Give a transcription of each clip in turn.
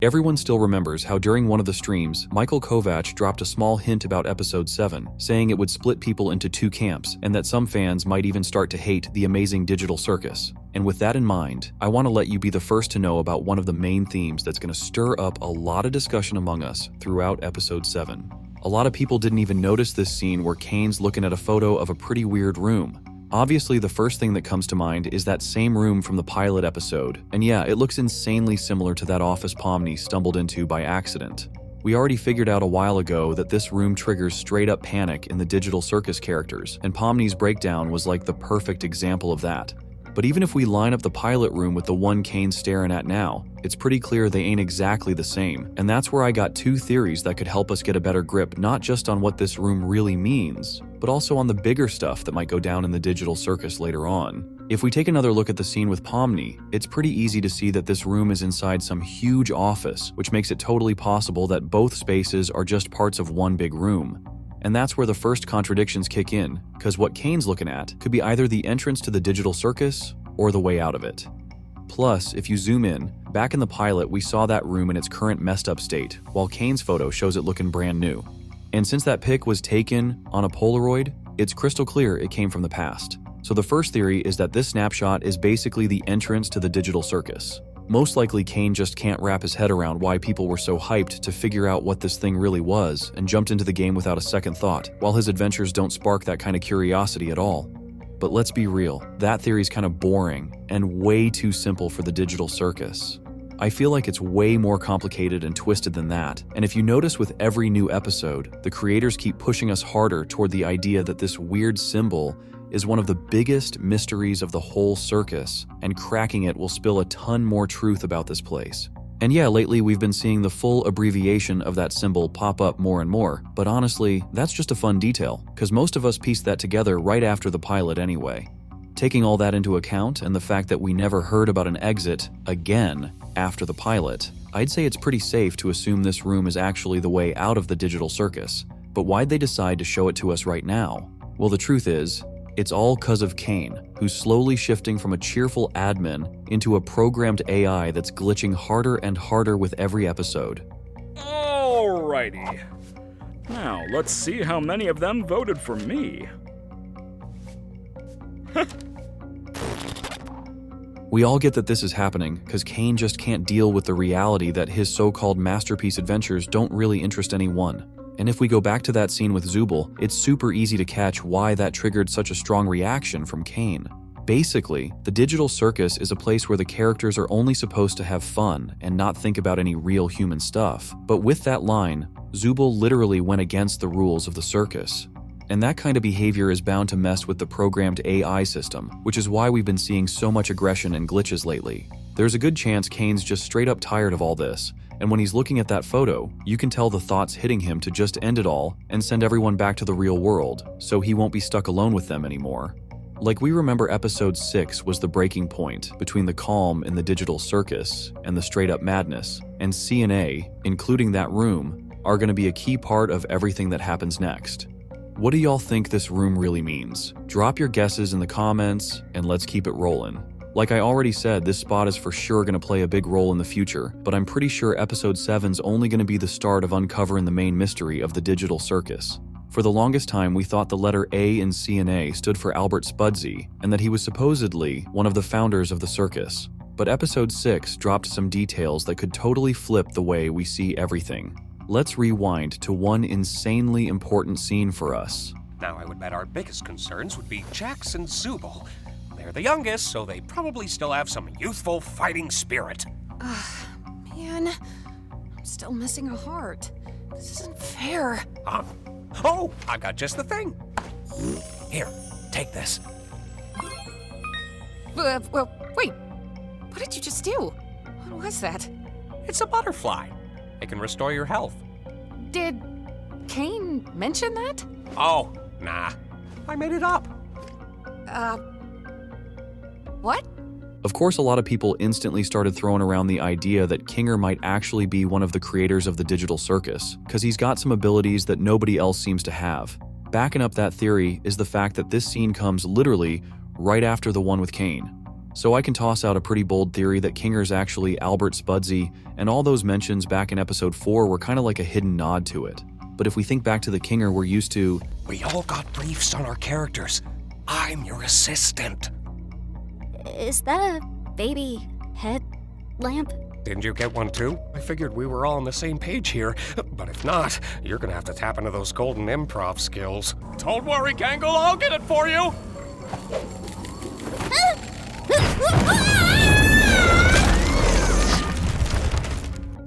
Everyone still remembers how during one of the streams, Michael Kovac dropped a small hint about episode 7, saying it would split people into two camps and that some fans might even start to hate the amazing digital circus. And with that in mind, I want to let you be the first to know about one of the main themes that's going to stir up a lot of discussion among us throughout episode 7. A lot of people didn't even notice this scene where Caine's looking at a photo of a pretty weird room. Obviously, the first thing that comes to mind is that same room from the pilot episode, and yeah, it looks insanely similar to that office Pomni stumbled into by accident. We already figured out a while ago that this room triggers straight-up panic in the digital circus characters, and Pomni's breakdown was like the perfect example of that. But even if we line up the pilot room with the one Caine's staring at now, it's pretty clear they ain't exactly the same, and that's where I got two theories that could help us get a better grip not just on what this room really means, but also on the bigger stuff that might go down in the digital circus later on. If we take another look at the scene with Pomni, it's pretty easy to see that this room is inside some huge office, which makes it totally possible that both spaces are just parts of one big room. And that's where the first contradictions kick in, because what Caine's looking at could be either the entrance to the digital circus or the way out of it. Plus, if you zoom in, back in the pilot we saw that room in its current messed up state, while Caine's photo shows it looking brand new. And since that pic was taken on a Polaroid, it's crystal clear it came from the past. So the first theory is that this snapshot is basically the entrance to the digital circus. Most likely Caine just can't wrap his head around why people were so hyped to figure out what this thing really was and jumped into the game without a second thought, while his adventures don't spark that kind of curiosity at all. But let's be real, that theory's kind of boring and way too simple for the digital circus. I feel like it's way more complicated and twisted than that, and if you notice with every new episode, the creators keep pushing us harder toward the idea that this weird symbol is one of the biggest mysteries of the whole circus, and cracking it will spill a ton more truth about this place. And yeah, lately we've been seeing the full abbreviation of that symbol pop up more and more, but honestly, that's just a fun detail, because most of us pieced that together right after the pilot anyway. Taking all that into account, and the fact that we never heard about an exit again after the pilot, I'd say it's pretty safe to assume this room is actually the way out of the digital circus. But why'd they decide to show it to us right now? Well, the truth is, it's all 'cause of Caine, who's slowly shifting from a cheerful admin into a programmed AI that's glitching harder and harder with every episode. Alrighty. Now, let's see how many of them voted for me. We all get that this is happening because Caine just can't deal with the reality that his so-called masterpiece adventures don't really interest anyone. And if we go back to that scene with Zubul, it's super easy to catch why that triggered such a strong reaction from Caine. Basically, the digital circus is a place where the characters are only supposed to have fun and not think about any real human stuff. But with that line, Zubul literally went against the rules of the circus. And that kind of behavior is bound to mess with the programmed AI system, which is why we've been seeing so much aggression and glitches lately. There's a good chance Caine's just straight up tired of all this, and when he's looking at that photo, you can tell the thoughts hitting him to just end it all and send everyone back to the real world, so he won't be stuck alone with them anymore. Like we remember episode 6 was the breaking point between the calm in the digital circus and the straight up madness, and C&A, including that room, are going to be a key part of everything that happens next. What do y'all think this room really means? Drop your guesses in the comments, and let's keep it rolling. Like I already said, this spot is for sure going to play a big role in the future, but I'm pretty sure episode 7's only going to be the start of uncovering the main mystery of the digital circus. For the longest time, we thought the letter A in C&A stood for Albert Spudsey, and that he was supposedly one of the founders of the circus. But episode 6 dropped some details that could totally flip the way we see everything. Let's rewind to one insanely important scene for us. Now I would bet our biggest concerns would be Jax and Zubul. They're the youngest, so they probably still have some youthful fighting spirit. Man, I'm still missing a heart. This isn't fair. Oh, I've got just the thing. Here, take this. Well, wait. What did you just do? What was that? It's a butterfly. It can restore your health. Did Caine mention that? Oh, nah. I made it up. What? Of course, a lot of people instantly started throwing around the idea that Kinger might actually be one of the creators of the digital circus, because he's got some abilities that nobody else seems to have. Backing up that theory is the fact that this scene comes literally right after the one with Caine. So I can toss out a pretty bold theory that Kinger's actually Albert Spudsy, and all those mentions back in episode 4 were kind of like a hidden nod to it. But if we think back to the Kinger we're used to, We all got briefs on our characters. I'm your assistant. Is that a baby head lamp? Didn't you get one too? I figured we were all on the same page here, but if not, you're gonna have to tap into those golden improv skills. Don't worry, Gangle, I'll get it for you!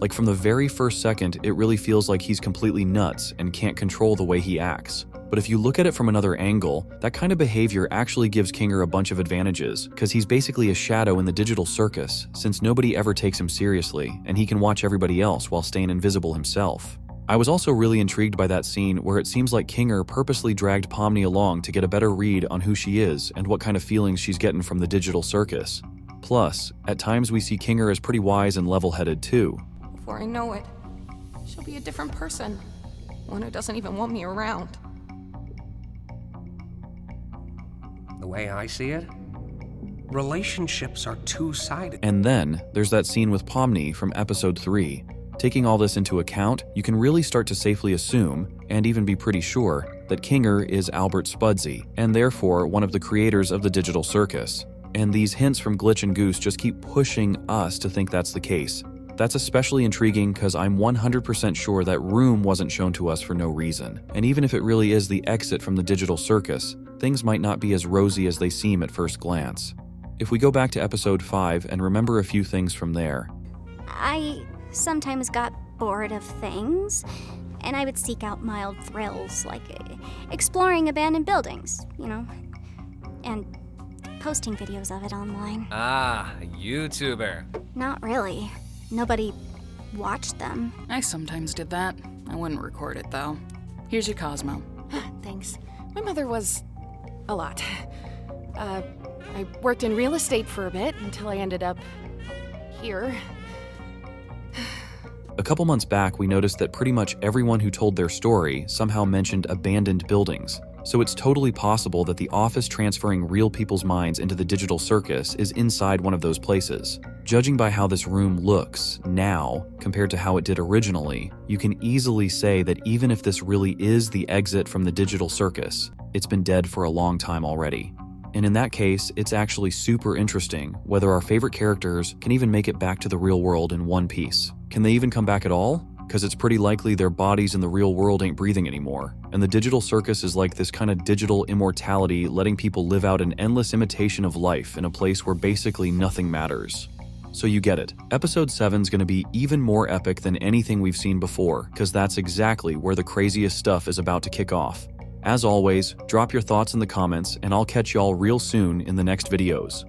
like from the very first second, it really feels like he's completely nuts and can't control the way he acts. But if you look at it from another angle, that kind of behavior actually gives Kinger a bunch of advantages, because he's basically a shadow in the digital circus, since nobody ever takes him seriously, and he can watch everybody else while staying invisible himself. I was also really intrigued by that scene where it seems like Kinger purposely dragged Pomni along to get a better read on who she is and what kind of feelings she's getting from the digital circus. Plus, at times we see Kinger as pretty wise and level-headed too. Before I know it, she'll be a different person. One who doesn't even want me around. The way I see it, relationships are two-sided. And then, there's that scene with Pomni from episode 3. Taking all this into account, you can really start to safely assume, and even be pretty sure, that Kinger is Albert Spudsy, and therefore one of the creators of the digital circus. And these hints from Glitch and Goose just keep pushing us to think that's the case. That's especially intriguing because I'm 100% sure that room wasn't shown to us for no reason. And even if it really is the exit from the digital circus, things might not be as rosy as they seem at first glance. If we go back to episode 5 and remember a few things from there. I sometimes got bored of things, and I would seek out mild thrills, like exploring abandoned buildings, and posting videos of it online. Ah, a YouTuber. Not really. Nobody watched them. I sometimes did that. I wouldn't record it, though. Here's your Cosmo. Thanks. My mother was a lot. I worked in real estate for a bit until I ended up here. A couple months back, we noticed that pretty much everyone who told their story somehow mentioned abandoned buildings. So it's totally possible that the office transferring real people's minds into the digital circus is inside one of those places. Judging by how this room looks now compared to how it did originally, you can easily say that even if this really is the exit from the digital circus, it's been dead for a long time already. And in that case, it's actually super interesting whether our favorite characters can even make it back to the real world in one piece. Can they even come back at all? Because it's pretty likely their bodies in the real world ain't breathing anymore. And the digital circus is like this kind of digital immortality, letting people live out an endless imitation of life in a place where basically nothing matters. So you get it. Episode 7's gonna be even more epic than anything we've seen before, because that's exactly where the craziest stuff is about to kick off. As always, drop your thoughts in the comments, and I'll catch y'all real soon in the next videos.